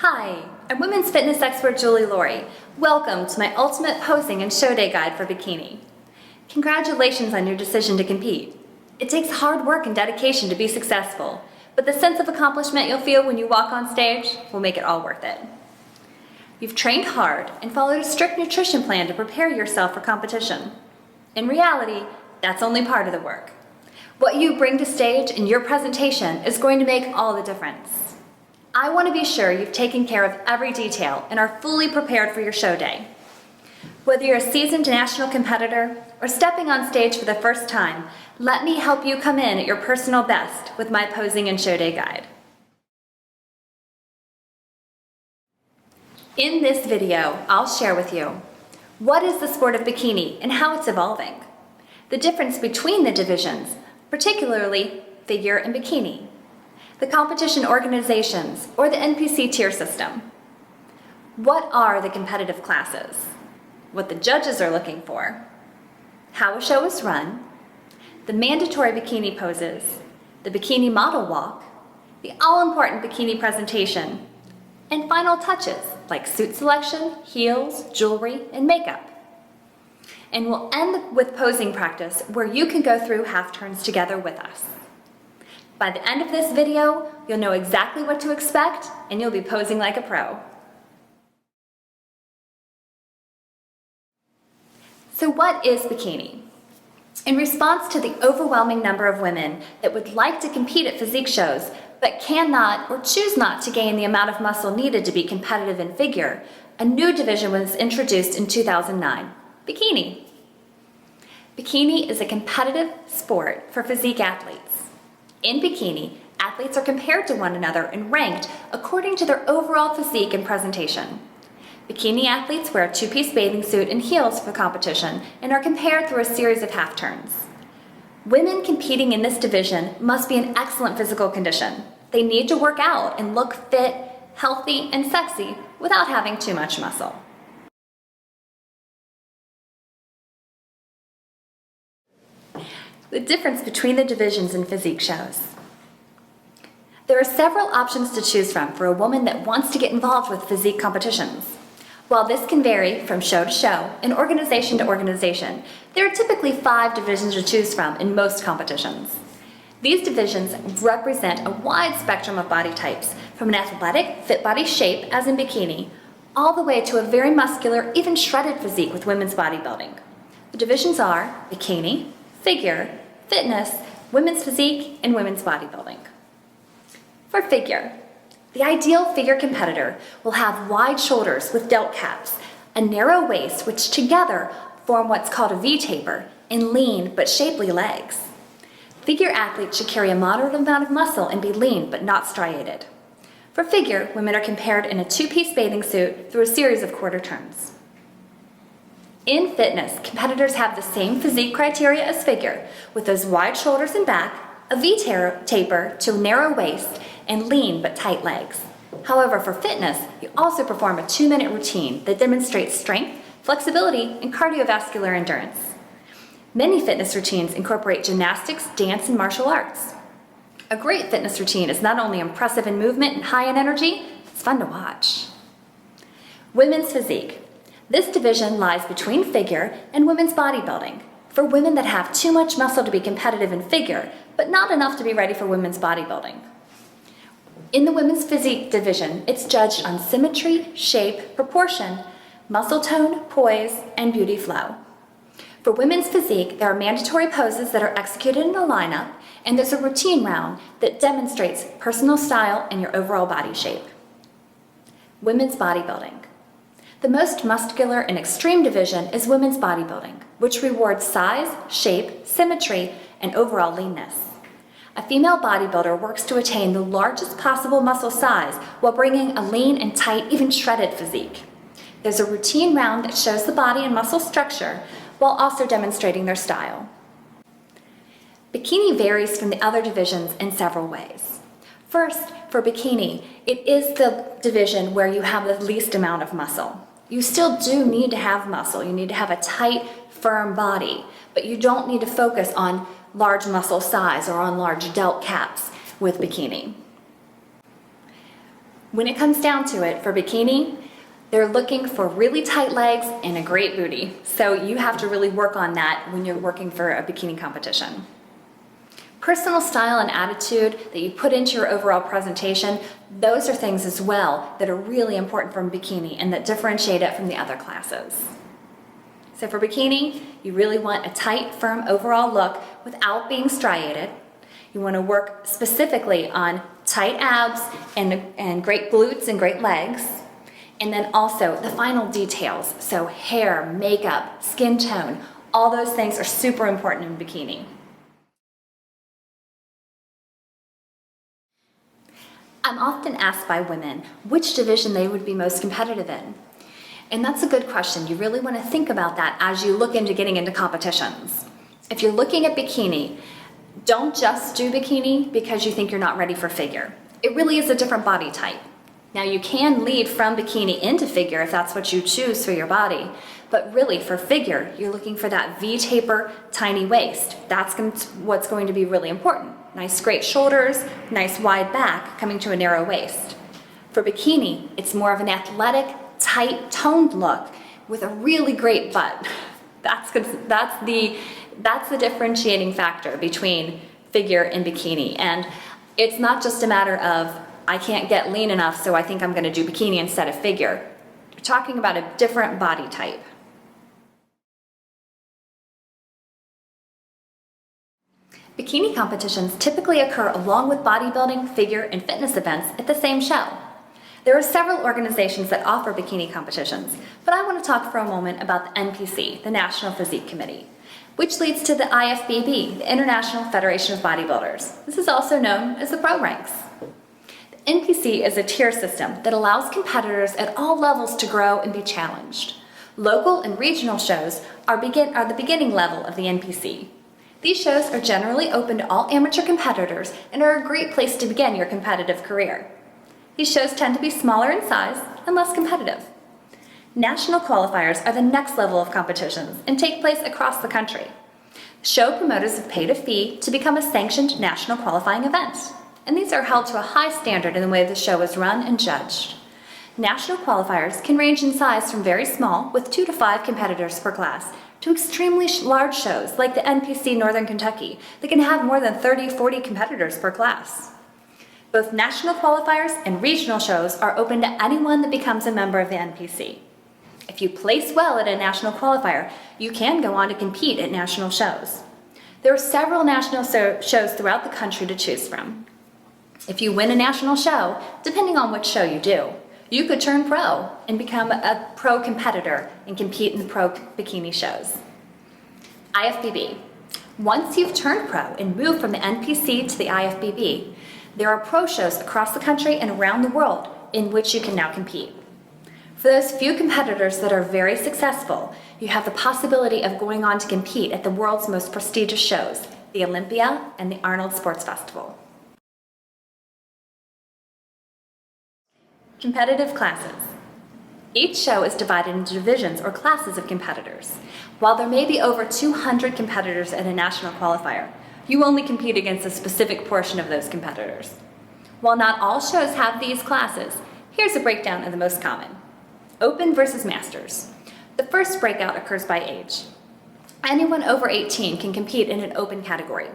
Hi, I'm women's fitness expert Julie Lohre. Welcome to my ultimate posing and show day guide for bikini. Congratulations on your decision to compete. It takes hard work and dedication to be successful, but the sense of accomplishment you'll feel when you walk on stage will make it all worth it. You've trained hard and followed a strict nutrition plan to prepare yourself for competition. In reality, that's only part of the work. What you bring to stage in your presentation is going to make all the difference. I want to be sure you've taken care of every detail and are fully prepared for your show day. Whether you're a seasoned national competitor or stepping on stage for the first time, let me help you come in at your personal best with my posing and show day guide. In this video, I'll share with you what is the sport of bikini and how it's evolving, the difference between the divisions, particularly figure and bikini, the competition organizations, or the NPC tier system. What are the competitive classes? What the judges are looking for? How a show is run? The mandatory bikini poses, the bikini model walk, the all-important bikini presentation, and final touches like suit selection, heels, jewelry, and makeup. And we'll end with posing practice where you can go through half turns together with us. By the end of this video, you'll know exactly what to expect and you'll be posing like a pro. So what is bikini? In response to the overwhelming number of women that would like to compete at physique shows but cannot or choose not to gain the amount of muscle needed to be competitive in figure, a new division was introduced in 2009, bikini. Bikini is a competitive sport for physique athletes. In bikini, athletes are compared to one another and ranked according to their overall physique and presentation. Bikini athletes wear a two-piece bathing suit and heels for competition and are compared through a series of half turns. Women competing in this division must be in excellent physical condition. They need to work out and look fit, healthy, and sexy without having too much muscle. The difference between the divisions in physique shows. There are several options to choose from for a woman that wants to get involved with physique competitions. While this can vary from show to show and organization to organization, there are typically 5 divisions to choose from in most competitions. These divisions represent a wide spectrum of body types, from an athletic, fit body shape, as in bikini, all the way to a very muscular, even shredded physique with women's bodybuilding. The divisions are bikini, figure, fitness, women's physique, and women's bodybuilding. For figure, the ideal figure competitor will have wide shoulders with delt caps, a narrow waist which together form what's called a V-taper, and lean but shapely legs. Figure athletes should carry a moderate amount of muscle and be lean but not striated. For figure, women are compared in a two-piece bathing suit through a series of quarter turns. In fitness, competitors have the same physique criteria as figure, with those wide shoulders and back, a V-taper to a narrow waist, and lean but tight legs. However, for fitness, you also perform a 2-minute routine that demonstrates strength, flexibility, and cardiovascular endurance. Many fitness routines incorporate gymnastics, dance, and martial arts. A great fitness routine is not only impressive in movement and high in energy, it's fun to watch. Women's physique. This division lies between figure and women's bodybuilding, for women that have too much muscle to be competitive in figure, but not enough to be ready for women's bodybuilding. In the women's physique division, it's judged on symmetry, shape, proportion, muscle tone, poise, and beauty flow. For women's physique, there are mandatory poses that are executed in a lineup, and there's a routine round that demonstrates personal style and your overall body shape. Women's bodybuilding. The most muscular and extreme division is women's bodybuilding, which rewards size, shape, symmetry, and overall leanness. A female bodybuilder works to attain the largest possible muscle size while bringing a lean and tight, even shredded physique. There's a routine round that shows the body and muscle structure while also demonstrating their style. Bikini varies from the other divisions in several ways. First, for bikini, it is the division where you have the least amount of muscle. You still do need to have muscle. You need to have a tight, firm body, but you don't need to focus on large muscle size or on large delt caps with bikini. When it comes down to it, for bikini, they're looking for really tight legs and a great booty. So you have to really work on that when you're working for a bikini competition. Personal style and attitude that you put into your overall presentation, those are things as well that are really important from bikini and that differentiate it from the other classes. So for bikini, you really want a tight, firm overall look without being striated. You want to work specifically on tight abs and great glutes and great legs. And then also the final details, so hair, makeup, skin tone, all those things are super important in bikini. I'm often asked by women which division they would be most competitive in. And that's a good question. You really want to think about that as you look into getting into competitions. If you're looking at bikini, don't just do bikini because you think you're not ready for figure. It really is a different body type. Now you can lead from bikini into figure if that's what you choose for your body, but really for figure, you're looking for that V-taper, tiny waist. That's what's going to be really important. Nice straight shoulders, nice wide back coming to a narrow waist. For bikini, it's more of an athletic, tight, toned look with a really great butt. That's the differentiating factor between figure and bikini. And it's not just a matter of, I can't get lean enough, so I think I'm gonna do bikini instead of figure. You're talking about a different body type. Bikini competitions typically occur along with bodybuilding, figure, and fitness events at the same show. There are several organizations that offer bikini competitions, but I want to talk for a moment about the NPC, the National Physique Committee, which leads to the IFBB, the International Federation of Bodybuilders. This is also known as the Pro Ranks. The NPC is a tier system that allows competitors at all levels to grow and be challenged. Local and regional shows are the beginning level of the NPC. These shows are generally open to all amateur competitors and are a great place to begin your competitive career. These shows tend to be smaller in size and less competitive. National qualifiers are the next level of competitions and take place across the country. Show promoters have paid a fee to become a sanctioned national qualifying event, and these are held to a high standard in the way the show is run and judged. National qualifiers can range in size from very small, with 2 to 5 competitors per class, to extremely large shows like the NPC Northern Kentucky that can have more than 30-40 competitors per class. Both national qualifiers and regional shows are open to anyone that becomes a member of the NPC. If you place well at a national qualifier, you can go on to compete at national shows. There are several national shows throughout the country to choose from. If you win a national show, depending on which show you do, you could turn pro and become a pro competitor and compete in the pro bikini shows. IFBB. Once you've turned pro and moved from the NPC to the IFBB, there are pro shows across the country and around the world in which you can now compete. For those few competitors that are very successful, you have the possibility of going on to compete at the world's most prestigious shows, the Olympia and the Arnold Sports Festival. Competitive classes. Each show is divided into divisions or classes of competitors. While there may be over 200 competitors at a national qualifier, you only compete against a specific portion of those competitors. While not all shows have these classes, here's a breakdown of the most common. Open versus Masters. The first breakout occurs by age. Anyone over 18 can compete in an open category.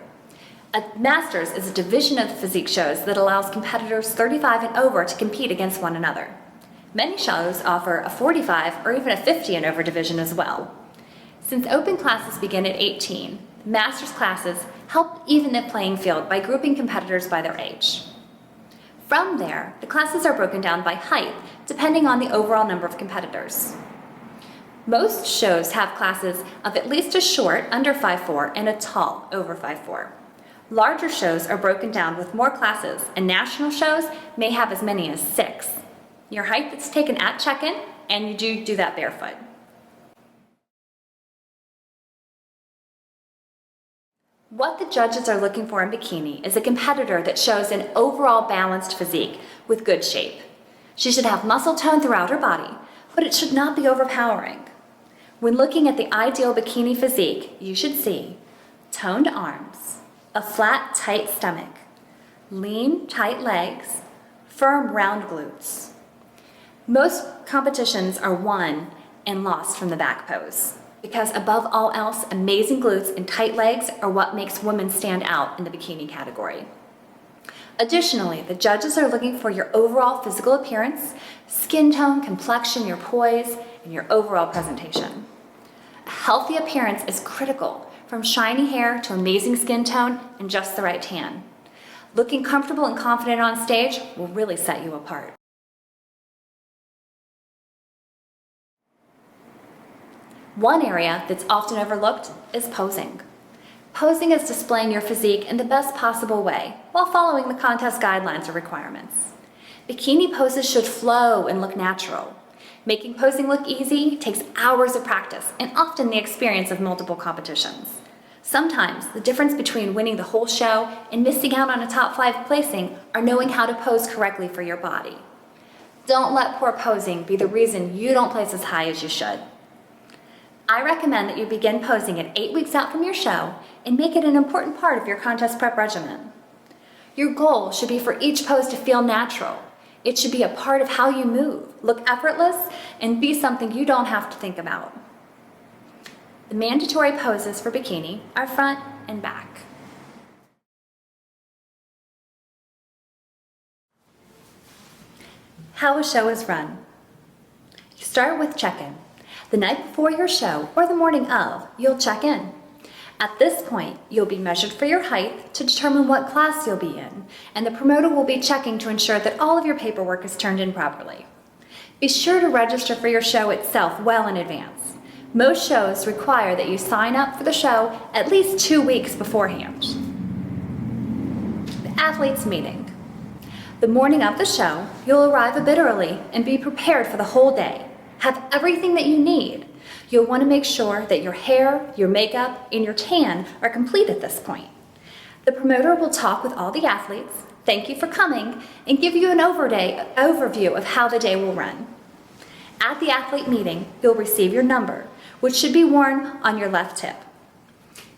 A Masters is a division of the physique shows that allows competitors 35 and over to compete against one another. Many shows offer a 45 or even a 50 and over division as well. Since open classes begin at 18, Masters classes help even the playing field by grouping competitors by their age. From there, the classes are broken down by height, depending on the overall number of competitors. Most shows have classes of at least a short, under 5'4", and a tall, over 5'4". Larger shows are broken down with more classes, and national shows may have as many as 6. Your height is taken at check-in, and you do that barefoot. What the judges are looking for in bikini is a competitor that shows an overall balanced physique with good shape. She should have muscle tone throughout her body, but it should not be overpowering. When looking at the ideal bikini physique, you should see toned arms, a flat, tight stomach, lean, tight legs, firm round glutes. Most competitions are won and lost from the back pose because above all else, amazing glutes and tight legs are what makes women stand out in the bikini category. Additionally, the judges are looking for your overall physical appearance, skin tone, complexion, your poise, and your overall presentation. A healthy appearance is critical, from shiny hair to amazing skin tone and just the right tan. Looking comfortable and confident on stage will really set you apart. One area that's often overlooked is posing. Posing is displaying your physique in the best possible way while following the contest guidelines or requirements. Bikini poses should flow and look natural. Making posing look easy takes hours of practice and often the experience of multiple competitions. Sometimes the difference between winning the whole show and missing out on a top 5 placing are knowing how to pose correctly for your body. Don't let poor posing be the reason you don't place as high as you should. I recommend that you begin posing at 8 weeks out from your show and make it an important part of your contest prep regimen. Your goal should be for each pose to feel natural. It should be a part of how you move, look effortless, and be something you don't have to think about. The mandatory poses for bikini are front and back. How a show is run. You start with check-in. The night before your show or the morning of, you'll check in. At this point, you'll be measured for your height to determine what class you'll be in, and the promoter will be checking to ensure that all of your paperwork is turned in properly. Be sure to register for your show itself well in advance. Most shows require that you sign up for the show at least 2 weeks beforehand. The athletes meeting. The morning of the show, you'll arrive a bit early and be prepared for the whole day. Have everything that you need. You'll want to make sure that your hair, your makeup, and your tan are complete at this point. The promoter will talk with all the athletes, thank you for coming, and give you an overview of how the day will run. At the athlete meeting, you'll receive your number, which should be worn on your left hip.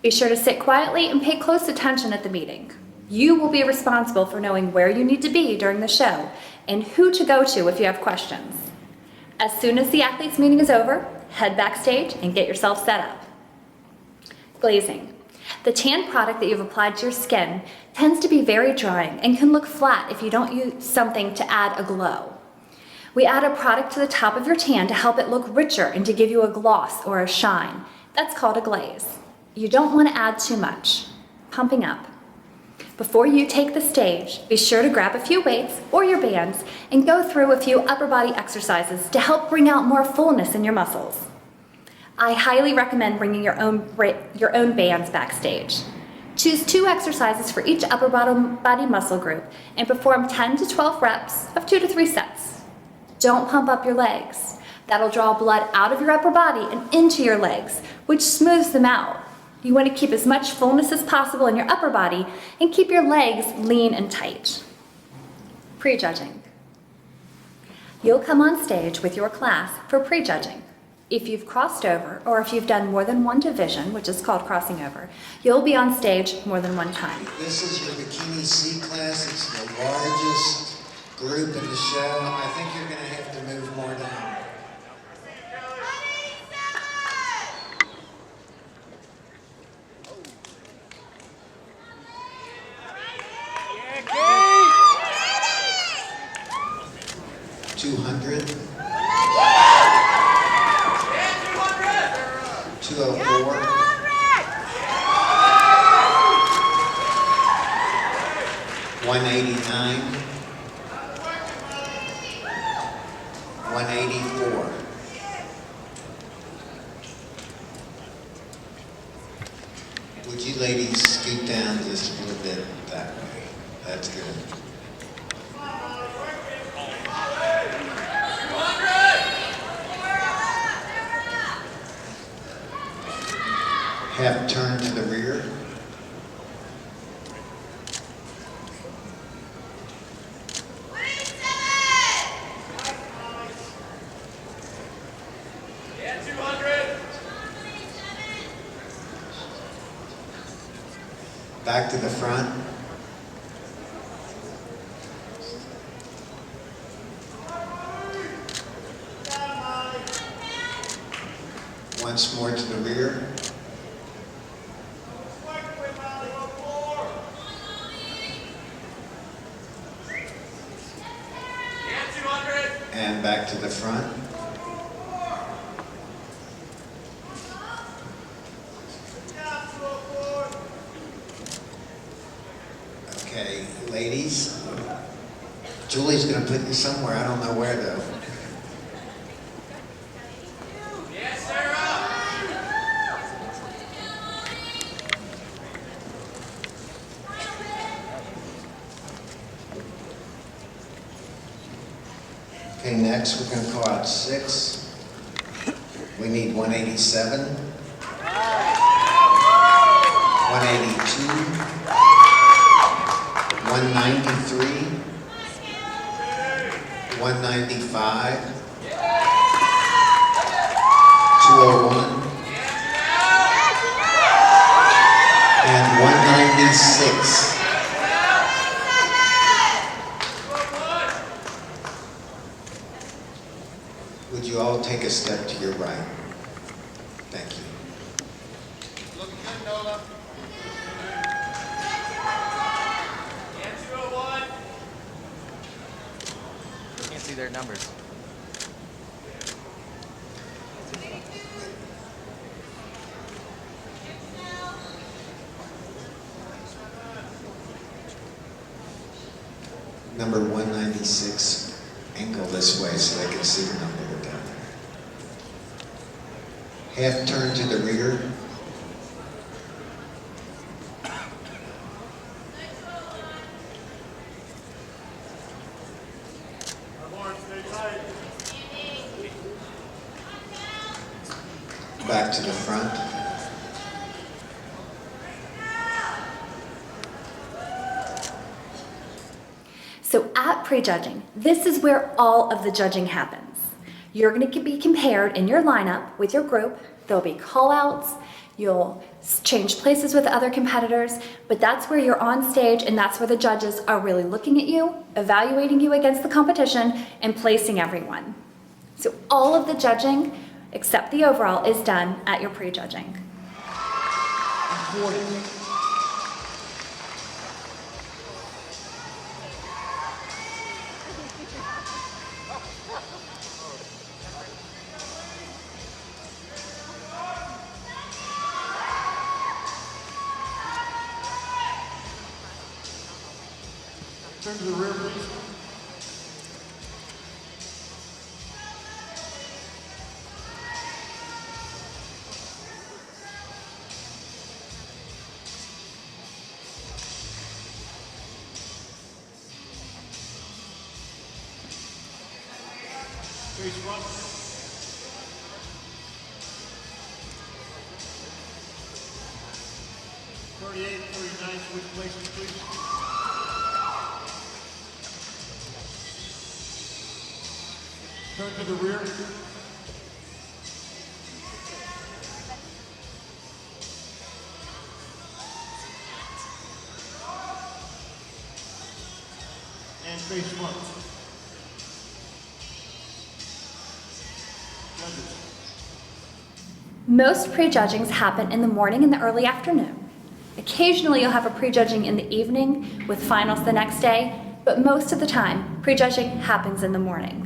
Be sure to sit quietly and pay close attention at the meeting. You will be responsible for knowing where you need to be during the show and who to go to if you have questions. As soon as the athletes meeting is over, head backstage and get yourself set up. Glazing. The tan product that you've applied to your skin tends to be very drying and can look flat if you don't use something to add a glow. We add a product to the top of your tan to help it look richer and to give you a gloss or a shine. That's called a glaze. You don't want to add too much. Pumping up. Before you take the stage, be sure to grab a few weights or your bands and go through a few upper body exercises to help bring out more fullness in your muscles. I highly recommend bringing your own bands backstage. Choose 2 exercises for each upper body muscle group and perform 10 to 12 reps of 2 to 3 sets. Don't pump up your legs. That'll draw blood out of your upper body and into your legs, which smooths them out. You want to keep as much fullness as possible in your upper body and keep your legs lean and tight. Prejudging. You'll come on stage with your class for prejudging. If you've crossed over or if you've done more than one division, which is called crossing over, you'll be on stage more than one time. This is your Bikini C class. It's the largest group in the show. I think you're going to have to move more down. Would you ladies scoot down just a little bit that way? That's good. Half turn to the rear. Back to the front. Once more to the rear. And back to the front. Okay, ladies, Julie's going to put you somewhere. I don't know where though. Yes, Sarah. Okay, next we're going to call out 6. We need 187, 182, 193, 195, 201, and 196. Would you all take a step to your right? Thank you. Looking good, Nola. And 201. Can't see their numbers. Number 196, angle this way so they can see the number down there. Half turn to the rear. Back to the front. So at prejudging, this is where all of the judging happens. You're going to be compared in your lineup with your group. There'll be call-outs. You'll change places with other competitors, but that's where you're on stage and that's where the judges are really looking at you, evaluating you against the competition, and placing everyone. So all of the judging, except the overall, is done at your prejudging. Turn to the rear, please. Face front. 38, 39, switch places, please. Turn to the rear. And face front. Judges. Most prejudgings happen in the morning and the early afternoon. Occasionally you'll have a prejudging in the evening with finals the next day, but most of the time, prejudging happens in the morning.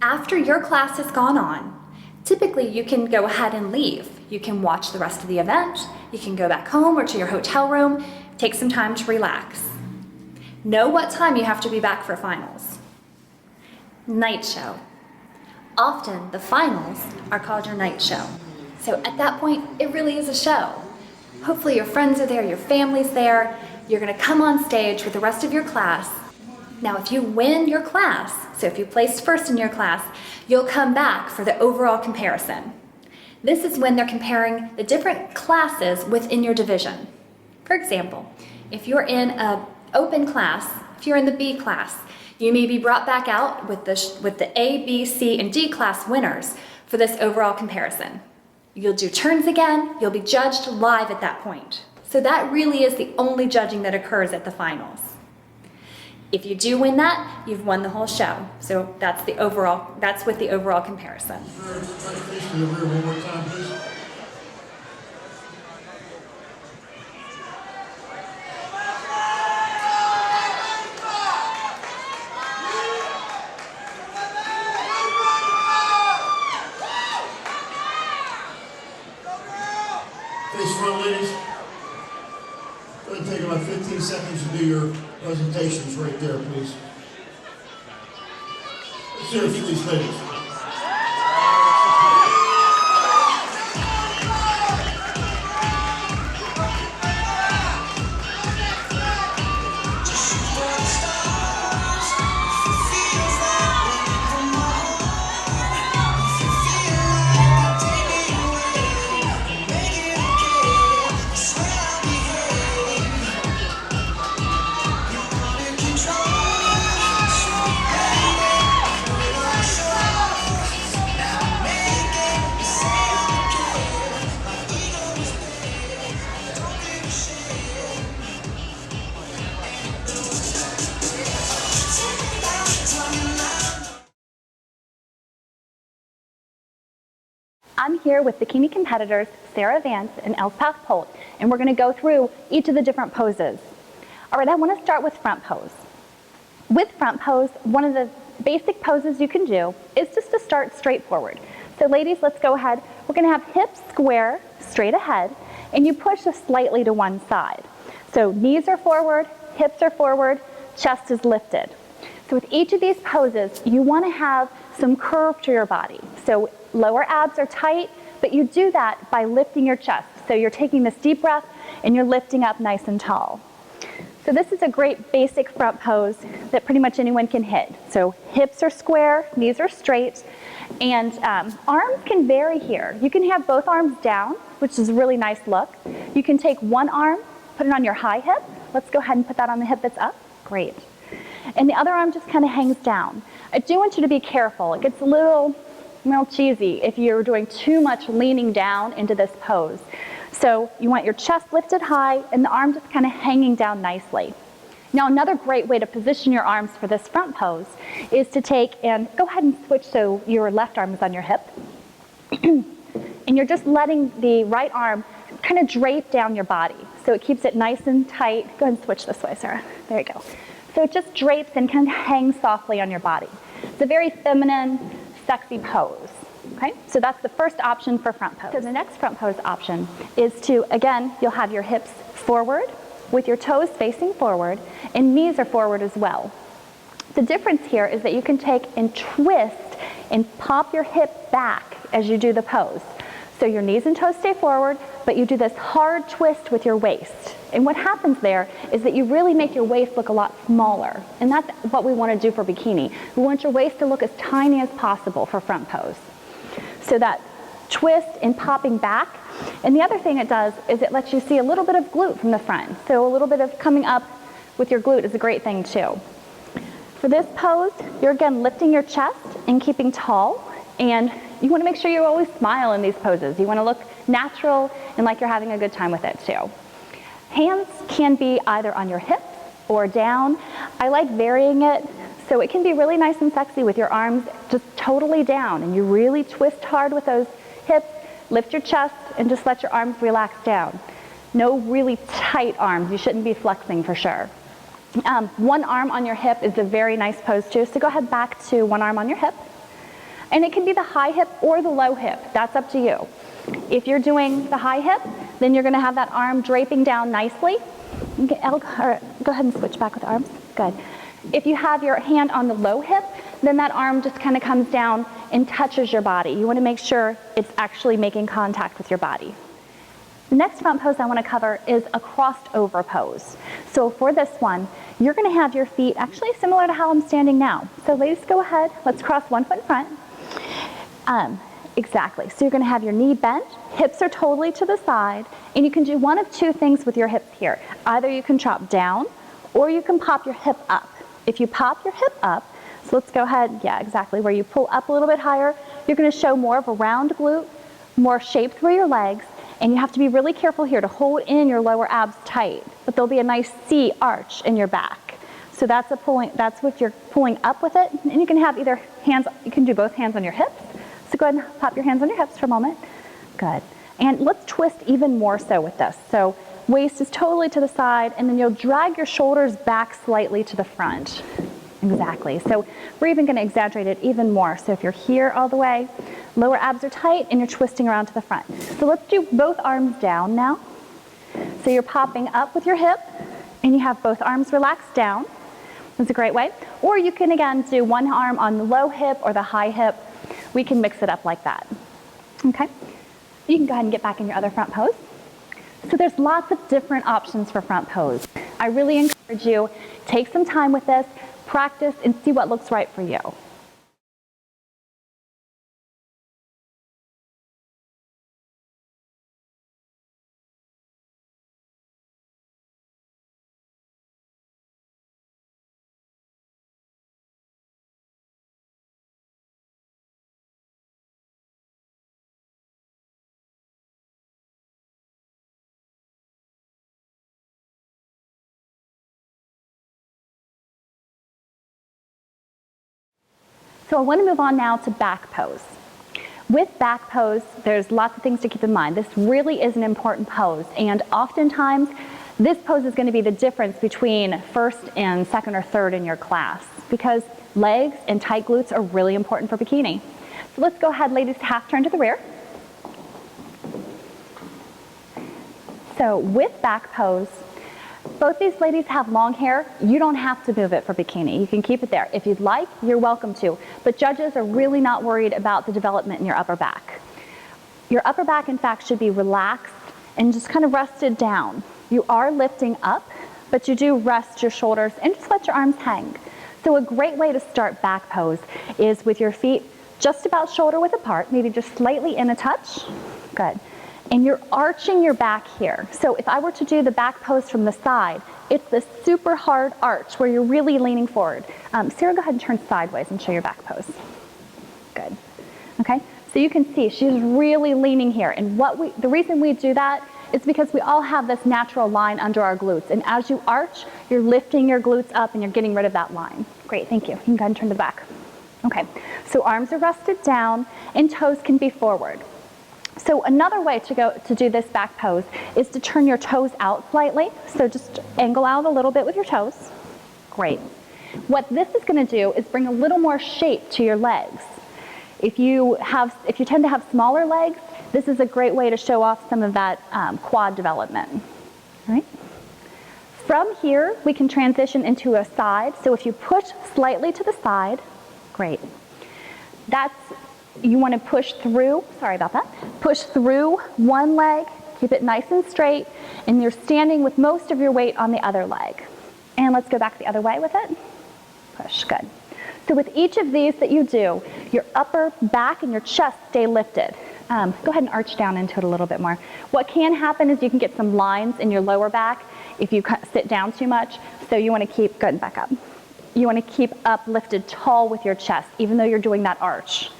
After your class has gone on, typically you can go ahead and leave. You can watch the rest of the event, you can go back home or to your hotel room, take some time to relax. Know what time you have to be back for finals. Night show. Often the finals are called your night show. So at that point, it really is a show. Hopefully your friends are there, your family's there, you're gonna come on stage with the rest of your class. Now, if you win your class, so if you placed first in your class, you'll come back for the overall comparison. This is when they're comparing the different classes within your division. For example, if you're in an open class, if you're in the B class, you may be brought back out with the A, B, C, and D class winners for this overall comparison. You'll do turns again, you'll be judged live at that point. So that really is the only judging that occurs at the finals. If you do win that, you've won the whole show. So that's with the overall comparison. Try to face to the rear one more time, please. Face front, ladies. Go ahead and take about 15 seconds to do your presentations right there, please. Let's hear it for these ladies. I'm here with bikini competitors Sarah Vance and Elspeth Polt, and we're going to go through each of the different poses. All right, I want to start with front pose. With front pose, one of the basic poses you can do is just to start straight forward. So ladies, let's go ahead. We're going to have hips square, straight ahead, and you push just slightly to one side. So knees are forward, hips are forward, chest is lifted. So with each of these poses, you want to have some curve to your body. So lower abs are tight, but you do that by lifting your chest. So you're taking this deep breath and you're lifting up nice and tall. So this is a great basic front pose that pretty much anyone can hit. So hips are square, knees are straight, and arms can vary here. You can have both arms down, which is a really nice look. You can take one arm, put it on your high hip. Let's go ahead and put that on the hip that's up. Great. And the other arm just kind of hangs down. I do want you to be careful. It gets a little cheesy if you're doing too much leaning down into this pose. So you want your chest lifted high and the arm just kind of hanging down nicely. Now another great way to position your arms for this front pose is to take and go ahead and switch so your left arm is on your hip. And you're just letting the right arm kind of drape down your body. So it keeps it nice and tight. Go ahead and switch this way, Sarah. There you go. So it just drapes and kind of hangs softly on your body. It's a very feminine, sexy pose. Okay, so that's the first option for front pose. So the next front pose option is to, again, you'll have your hips forward with your toes facing forward and knees are forward as well. The difference here is that you can take and twist and pop your hip back as you do the pose. So your knees and toes stay forward, but you do this hard twist with your waist. And what happens there is that you really make your waist look a lot smaller. And that's what we want to do for bikini. We want your waist to look as tiny as possible for front pose. So that twist and popping back. And the other thing it does is it lets you see a little bit of glute from the front. So a little bit of coming up with your glute is a great thing too. For this pose, you're again lifting your chest and keeping tall. And you want to make sure you always smile in these poses. You want to look natural and like you're having a good time with it too. Hands can be either on your hips or down. I like varying it. So it can be really nice and sexy with your arms just totally down and you really twist hard with those hips, lift your chest and just let your arms relax down. No really tight arms, you shouldn't be flexing for sure. One arm on your hip is a very nice pose too, so go ahead back to one arm on your hip. And it can be the high hip or the low hip, that's up to you. If you're doing the high hip, then you're gonna have that arm draping down nicely. Go ahead and switch back with the arms, good. If you have your hand on the low hip, then that arm just kind of comes down and touches your body. You want to make sure it's actually making contact with your body. The next front pose I want to cover is a crossed over pose. So for this one, you're going to have your feet actually similar to how I'm standing now. So ladies, go ahead. Let's cross one foot in front. Exactly. So you're going to have your knee bent, hips are totally to the side, and you can do one of two things with your hips here. Either you can drop down or you can pop your hip up. If you pop your hip up, so let's go ahead, yeah, exactly, where you pull up a little bit higher, you're going to show more of a round glute, more shape through your legs, and you have to be really careful here to hold in your lower abs tight, but there'll be a nice C arch in your back. So that's what you're pulling up with it. And you can have either hands, you can do both hands on your hips. So go ahead and pop your hands on your hips for a moment. Good. And let's twist even more so with this. So waist is totally to the side, and then you'll drag your shoulders back slightly to the front. Exactly. So we're even going to exaggerate it even more. So if you're here all the way, lower abs are tight, and you're twisting around to the front. So let's do both arms down now. So you're popping up with your hip, and you have both arms relaxed down. That's a great way. Or you can, again, do one arm on the low hip or the high hip. We can mix it up like that. Okay? You can go ahead and get back in your other front pose. So there's lots of different options for front pose. I really encourage you, take some time with this, practice, and see what looks right for you. So I want to move on now to back pose. With back pose, there's lots of things to keep in mind. This really is an important pose, and oftentimes this pose is going to be the difference between first and second or third in your class, because legs and tight glutes are really important for bikini. So let's go ahead, ladies, half turn to the rear. So with back pose, both these ladies have long hair. You don't have to move it for bikini. You can keep it there. If you'd like, you're welcome to. But judges are really not worried about the development in your upper back. Your upper back, in fact, should be relaxed and just kind of rested down. You are lifting up, but you do rest your shoulders and just let your arms hang. So a great way to start back pose is with your feet just about shoulder width apart, maybe just slightly in a touch. Good. And you're arching your back here. So if I were to do the back pose from the side, it's this super hard arch where you're really leaning forward. Sarah, go ahead and turn sideways and show your back pose. Good. Okay, so you can see she's really leaning here. And the reason we do that is because we all have this natural line under our glutes. And as you arch, you're lifting your glutes up and you're getting rid of that line. Great, thank you. You can go ahead and turn to the back. Okay, so arms are rested down and toes can be forward. So another way to do this back pose is to turn your toes out slightly. So just angle out a little bit with your toes. Great. What this is going to do is bring a little more shape to your legs. If you tend to have smaller legs, this is a great way to show off some of that quad development. All right. From here, we can transition into a side. So if you push slightly to the side, great. You want to push through, sorry about that, push through one leg, keep it nice and straight, and you're standing with most of your weight on the other leg. And let's go back the other way with it. Push, good. So with each of these that you do, your upper back and your chest stay lifted. Go ahead and arch down into it a little bit more. What can happen is you can get some lines in your lower back if you sit down too much, so you want to keep, good, back up. You want to keep up lifted tall with your chest, even though you're doing that arch.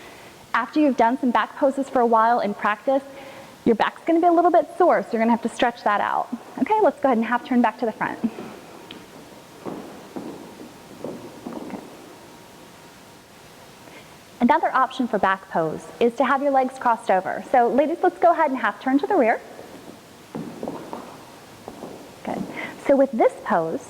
After you've done some back poses for a while in practice, your back's going to be a little bit sore, so you're going to have to stretch that out. Okay, let's go ahead and half turn back to the front. Okay. Another option for back pose is to have your legs crossed over. So ladies, let's go ahead and half turn to the rear. Good. So with this pose,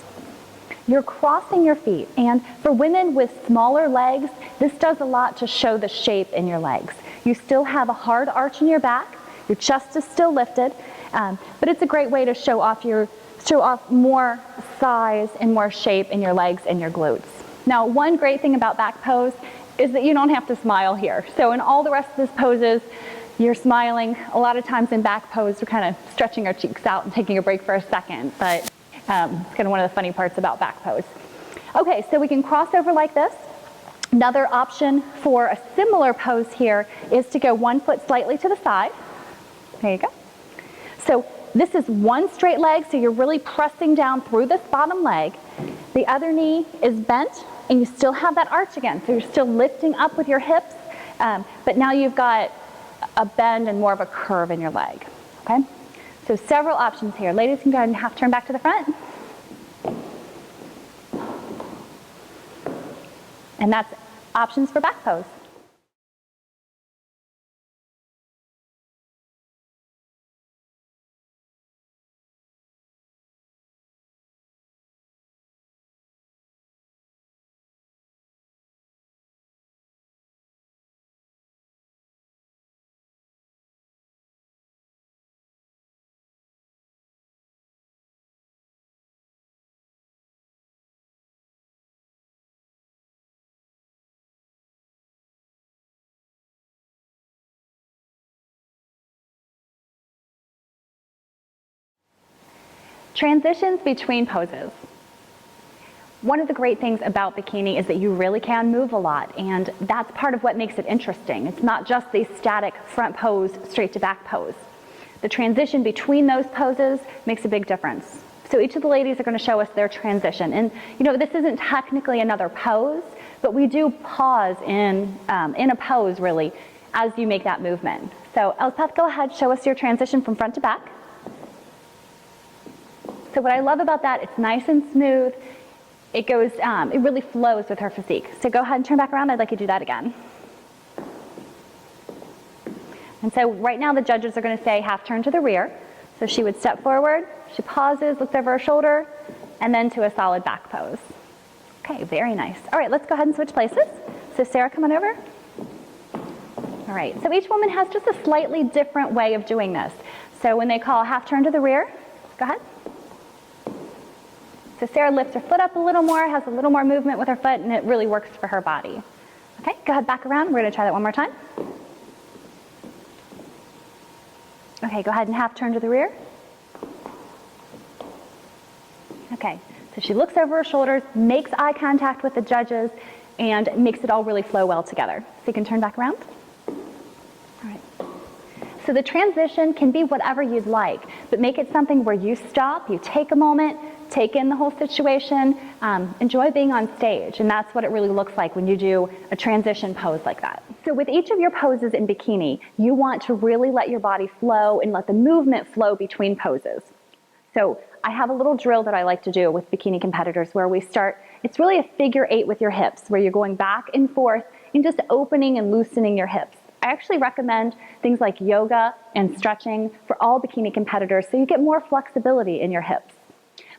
you're crossing your feet, and for women with smaller legs, this does a lot to show the shape in your legs. You still have a hard arch in your back, your chest is still lifted, but it's a great way to show off more size and more shape in your legs and your glutes. Now, one great thing about back pose is that you don't have to smile here. So in all the rest of these poses, you're smiling. A lot of times in back pose, we're kind of stretching our cheeks out and taking a break for a second, but it's kind of one of the funny parts about back pose. Okay, so we can cross over like this. Another option for a similar pose here is to go one foot slightly to the side. There you go. So this is one straight leg, so you're really pressing down through this bottom leg. The other knee is bent, and you still have that arch again. So you're still lifting up with your hips, but now you've got a bend and more of a curve in your leg. Okay? So several options here. Ladies can go ahead and half turn back to the front. And that's options for back pose. Transitions between poses. One of the great things about bikini is that you really can move a lot, and that's part of what makes it interesting. It's not just the static front pose, straight to back pose. The transition between those poses makes a big difference. So each of the ladies are going to show us their transition. And you know, this isn't technically another pose, but we do pause in a pose really as you make that movement. So Elspeth, go ahead, show us your transition from front to back. So what I love about that, it's nice and smooth. It goes, it really flows with her physique. So go ahead and turn back around. I'd like you to do that again. And so right now the judges are going to say half turn to the rear. So she would step forward, she pauses, looks over her shoulder, and then to a solid back pose. Okay, very nice. All right, let's go ahead and switch places. So Sarah, come on over. All right, so each woman has just a slightly different way of doing this. So when they call half turn to the rear, go ahead. So Sarah lifts her foot up a little more, has a little more movement with her foot, and it really works for her body. Okay, go ahead, back around. We're going to try that one more time. Okay, go ahead and half turn to the rear. Okay, so she looks over her shoulders, makes eye contact with the judges, and makes it all really flow well together. So you can turn back around. All right. So the transition can be whatever you'd like, but make it something where you stop, you take a moment, take in the whole situation, enjoy being on stage, and that's what it really looks like when you do a transition pose like that. So with each of your poses in bikini, you want to really let your body flow and let the movement flow between poses. So I have a little drill that I like to do with bikini competitors where we start, it's really a figure 8 with your hips, where you're going back and forth and just opening and loosening your hips. I actually recommend things like yoga and stretching for all bikini competitors so you get more flexibility in your hips.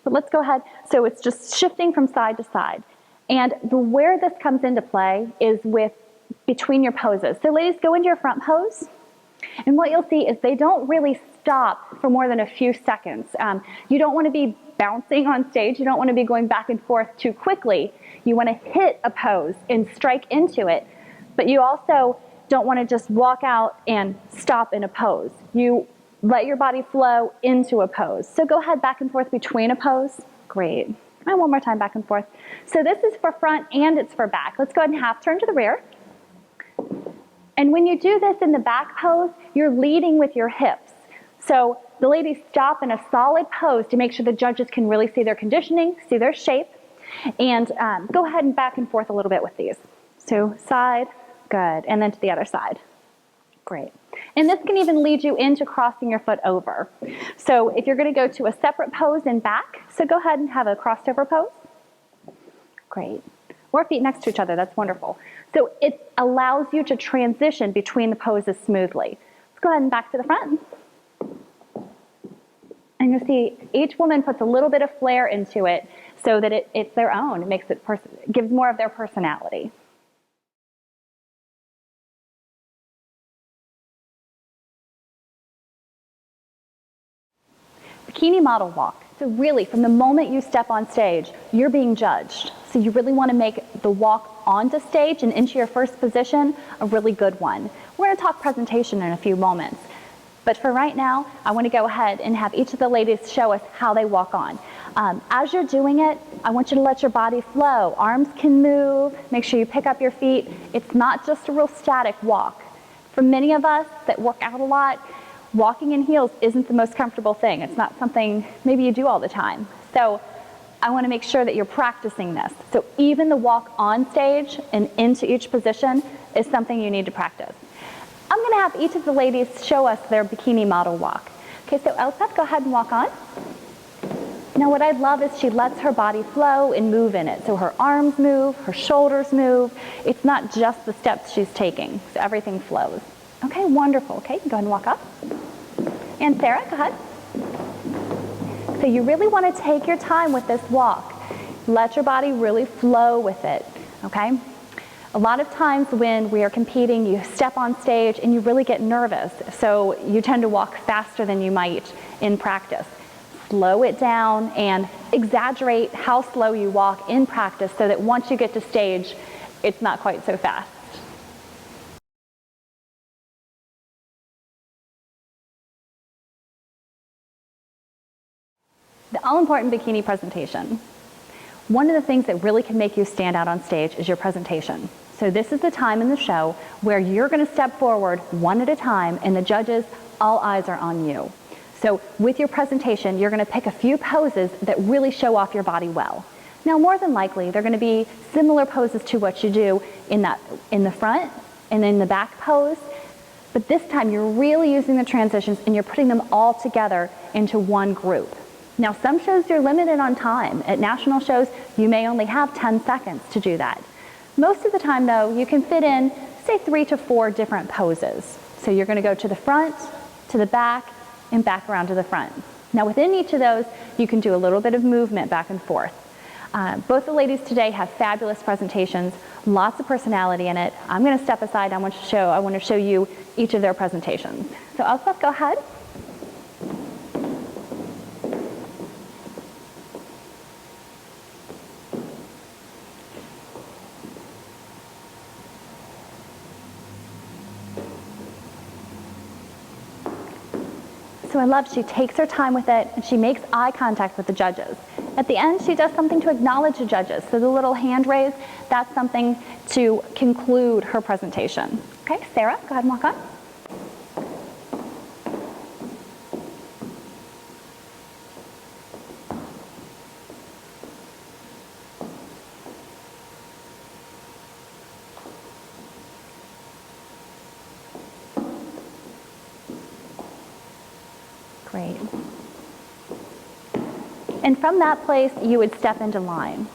But let's go ahead. So it's just shifting from side to side. And where this comes into play is with between your poses. So ladies, go into your front pose. And what you'll see is they don't really stop for more than a few seconds. You don't want to be bouncing on stage. You don't want to be going back and forth too quickly. You want to hit a pose and strike into it. But you also don't want to just walk out and stop in a pose. You let your body flow into a pose. So go ahead, back and forth between a pose. Great. And one more time, back and forth. So this is for front and it's for back. Let's go ahead and half turn to the rear. And when you do this in the back pose, you're leading with your hips. So the ladies stop in a solid pose to make sure the judges can really see their conditioning, see their shape, and go ahead and back and forth a little bit with these. So side, good, and then to the other side. Great. And this can even lead you into crossing your foot over. So if you're going to go to a separate pose in back, so go ahead and have a crossed over pose. Great. Or feet next to each other, that's wonderful. So it allows you to transition between the poses smoothly. Let's go ahead and back to the front. And you'll see each woman puts a little bit of flair into it so that it's their own. It makes it gives more of their personality. Bikini model walk. So really, from the moment you step on stage, you're being judged. So you really want to make the walk onto stage and into your first position a really good one. We're going to talk presentation in a few moments. But for right now, I want to go ahead and have each of the ladies show us how they walk on. As you're doing it, I want you to let your body flow. Arms can move. Make sure you pick up your feet. It's not just a real static walk. For many of us that work out a lot, walking in heels isn't the most comfortable thing. It's not something maybe you do all the time. So I want to make sure that you're practicing this. So even the walk on stage and into each position is something you need to practice. I'm going to have each of the ladies show us their bikini model walk. Okay, so Elspeth, go ahead and walk on. Now what I love is she lets her body flow and move in it. So her arms move, her shoulders move. It's not just the steps she's taking, so everything flows. Okay, wonderful. Okay, go ahead and walk up. And Sarah, go ahead. So you really want to take your time with this walk. Let your body really flow with it, okay? A lot of times when we are competing, you step on stage and you really get nervous. So you tend to walk faster than you might in practice. Slow it down and exaggerate how slow you walk in practice so that once you get to stage, it's not quite so fast. The all-important bikini presentation. One of the things that really can make you stand out on stage is your presentation. So this is the time in the show where you're going to step forward one at a time and the judges, all eyes are on you. So with your presentation, you're going to pick a few poses that really show off your body well. Now more than likely, they're going to be similar poses to what you do in the front and in the back pose, but this time you're really using the transitions and you're putting them all together into one group. Now some shows you're limited on time. At national shows, you may only have 10 seconds to do that. Most of the time though, you can fit in, say 3 to 4 different poses. So you're going to go to the front, to the back, and back around to the front. Now within each of those, you can do a little bit of movement back and forth. Both the ladies today have fabulous presentations, lots of personality in it. I'm going to step aside. I want to show you each of their presentations. So Elspeth, go ahead. So I love she takes her time with it and she makes eye contact with the judges. At the end, she does something to acknowledge the judges. So the little hand raise, that's something to conclude her presentation. Okay, Sarah, go ahead and walk on. Great. And from that place, you would step into line.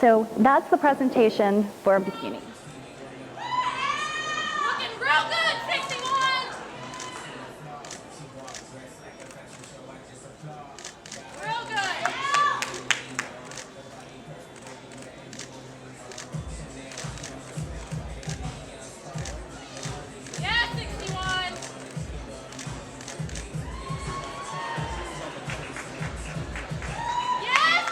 So that's the presentation for a bikini. Looking real good, 61. Real good. Yeah, 61. Yes.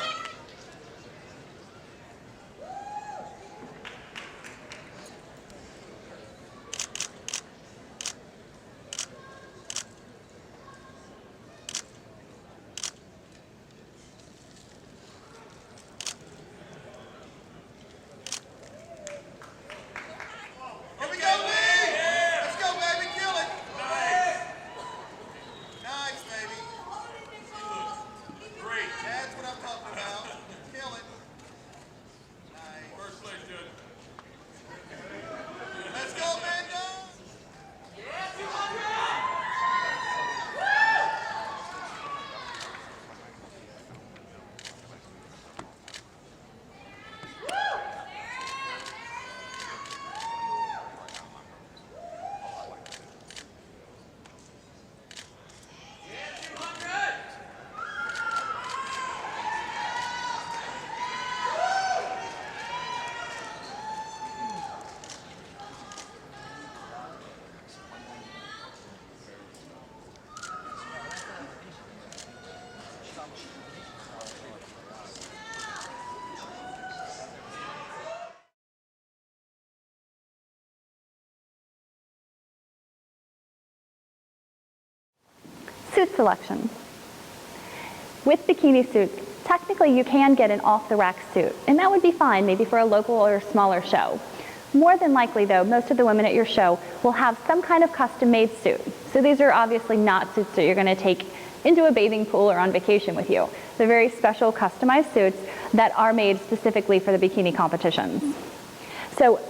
Here we go, Lee! Let's go, baby, kill it! Nice, baby. Great. That's what I'm talking about. Kill it. Nice. First place, Judge. Let's go, man, go! Suit selection. With bikini suits, technically you can get an off-the-rack suit, and that would be fine maybe for a local or smaller show. More than likely though, most of the women at your show will have some kind of custom-made suit. So these are obviously not suits that you're going to take into a bathing pool or on vacation with you. They're very special customized suits that are made specifically for the bikini competitions. So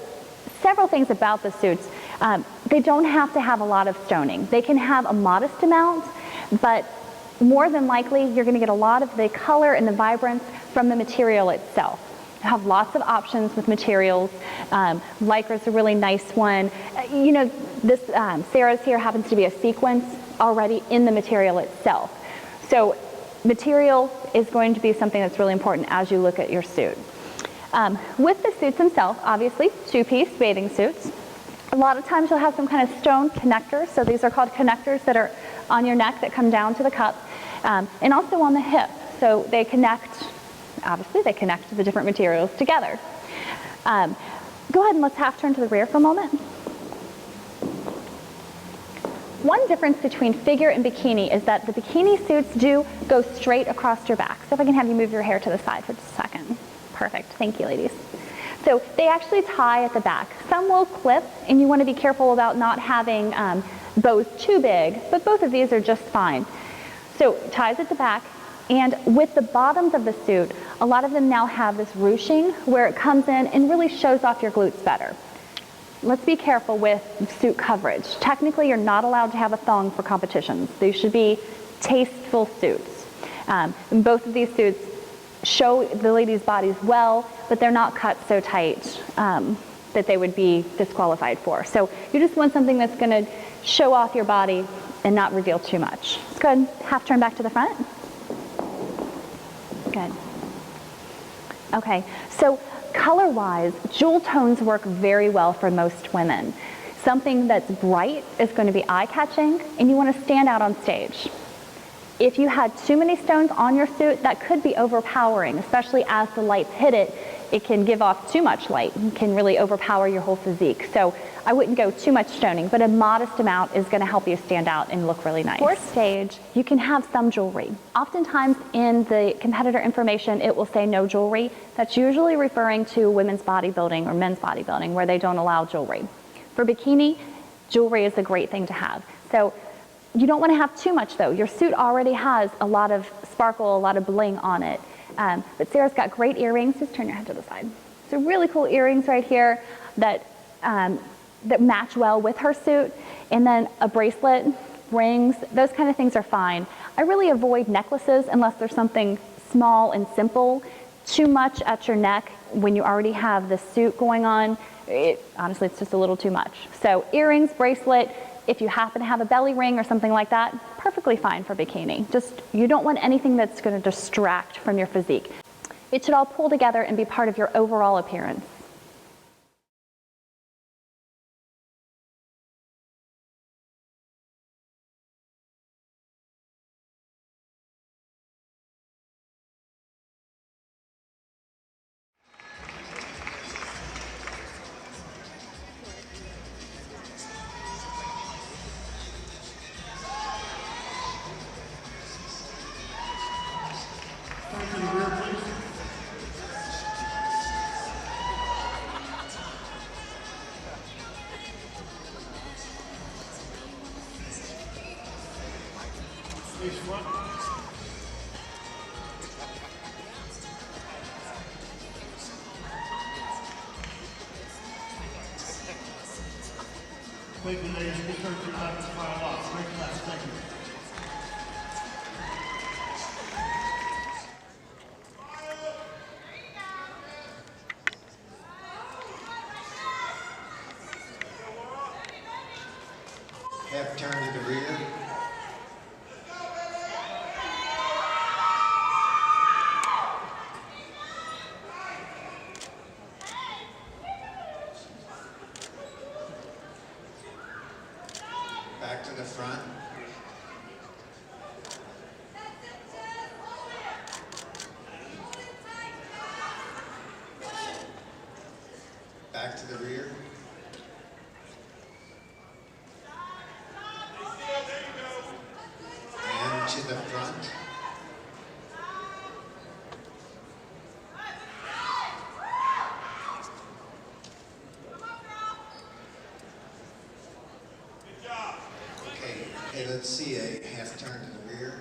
several things about the suits. They don't have to have a lot of stoning. They can have a modest amount, but more than likely you're going to get a lot of the color and the vibrance from the material itself. You have lots of options with materials. Lycra's a really nice one. You know, this Sarah's here happens to be a sequence already in the material itself. So material is going to be something that's really important as you look at your suit. With the suits themselves, obviously, two-piece bathing suits. A lot of times you'll have some kind of stone connectors. So these are called connectors that are on your neck that come down to the cup, and also on the hip. So they connect, obviously they connect the different materials together. Go ahead and let's half turn to the rear for a moment. One difference between figure and bikini is that the bikini suits do go straight across your back. So if I can have you move your hair to the side for just a second. Perfect, thank you ladies. So they actually tie at the back. Some will clip, and you want to be careful about not having bows too big, but both of these are just fine. So ties at the back, and with the bottoms of the suit, a lot of them now have this ruching where it comes in and really shows off your glutes better. Let's be careful with suit coverage. Technically, you're not allowed to have a thong for competitions. They should be tasteful suits. And both of these suits show the ladies' bodies well, but they're not cut so tight that they would be disqualified for. So you just want something that's going to show off your body and not reveal too much. Let's go ahead and half turn back to the front. Good. Okay, so color-wise, jewel tones work very well for most women. Something that's bright is going to be eye-catching, and you want to stand out on stage. If you had too many stones on your suit, that could be overpowering, especially as the lights hit it. It can give off too much light and can really overpower your whole physique. So I wouldn't go too much stoning, but a modest amount is going to help you stand out and look really nice. For stage, you can have some jewelry. Oftentimes in the competitor information, it will say no jewelry. That's usually referring to women's bodybuilding or men's bodybuilding where they don't allow jewelry. For bikini, jewelry is a great thing to have. So you don't want to have too much though. Your suit already has a lot of sparkle, a lot of bling on it. But Sarah's got great earrings. Just turn your head to the side. So really cool earrings right here that match well with her suit. And then a bracelet, rings, those kind of things are fine. I really avoid necklaces unless there's something small and simple. Too much at your neck when you already have the suit going on, honestly, it's just a little too much. So earrings, bracelet, if you happen to have a belly ring or something like that, perfectly fine for bikini. Just, you don't want anything that's going to distract from your physique. It should all pull together and be part of your overall appearance. To the rear, please. Face front. Thank you, ladies. You can turn to your left and file off. Great class. Thank you. Half turn to the rear. Back to the front. Back to the rear. And to the front. Okay, let's see a half turn to the rear.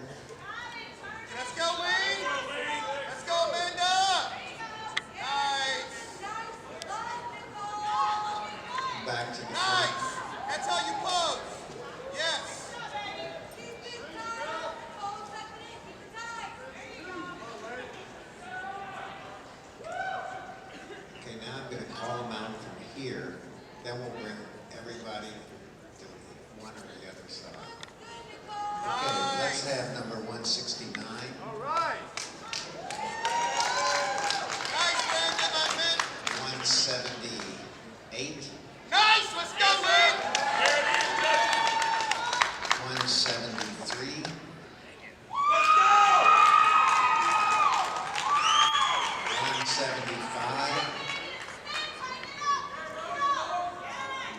Let's go, Lee! Let's go, Amanda! Nice! Back to the Nice! front. That's how you pose! Yes! now I'm going to call them out from here. Then we'll bring everybody to one or the other side. Okay, let's have number 169. All right. Nice, man. Get that, man. 178. Nice. Let's go, man. 173. Let's go. 175.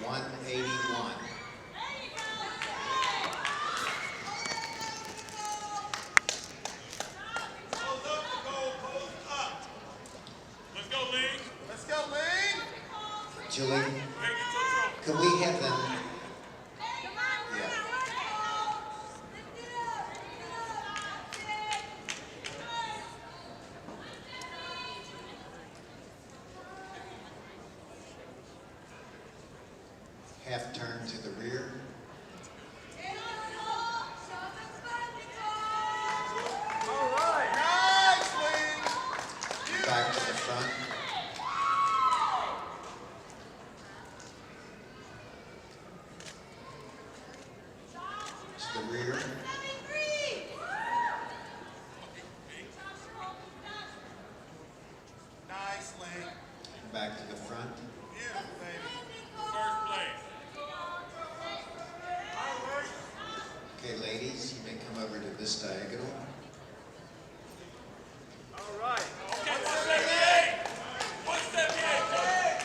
181. Pose up to go. Pose up. Let's go, Lee. Let's go, Lee. Julie, Hey, get your trophy. could we have them? Yeah. Half turn to the rear. All right. Nice, Lee. Back to the front. To the rear. Nice, Lee. Back to the front. Beautiful, baby. First place. Okay, ladies, you may come over to this diagonal. All right. Okay, 178. 178.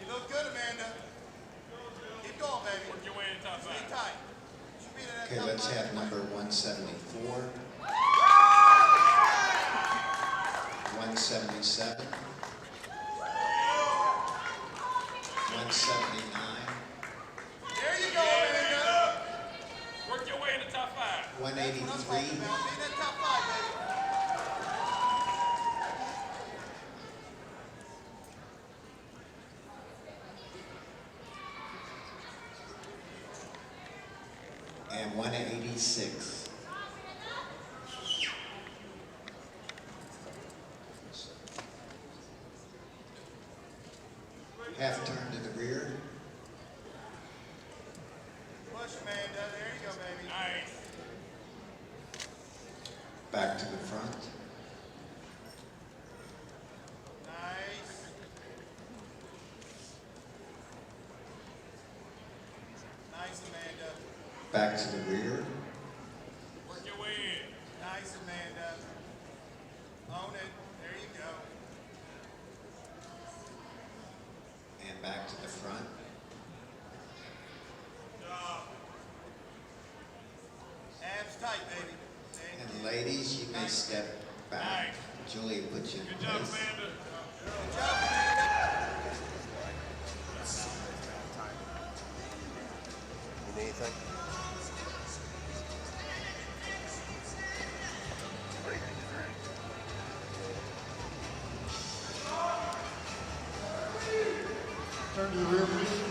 You look good, Amanda. Keep going, baby. Work your way in top five. Stay tight. Should be to that Okay, top let's five. have number 174. 177. 179. There you go, Amanda. Work your way in the top five. 183. Be in that top five, baby. And 186. Half turn to the rear. Push, Amanda. There you go, baby. Nice. Back to the front. Nice. Nice, Amanda. Back to the rear. Work your way in. Nice, Amanda. Own it. There you go. And back to the front. Good job. Abs tight, baby. See? And ladies, you may step back. Julie will put you in Good job, place. Amanda. Good job, Amanda. Need anything? Turn to the rear, please.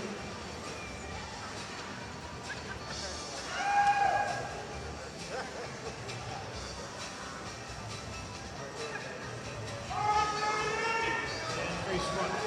And face front.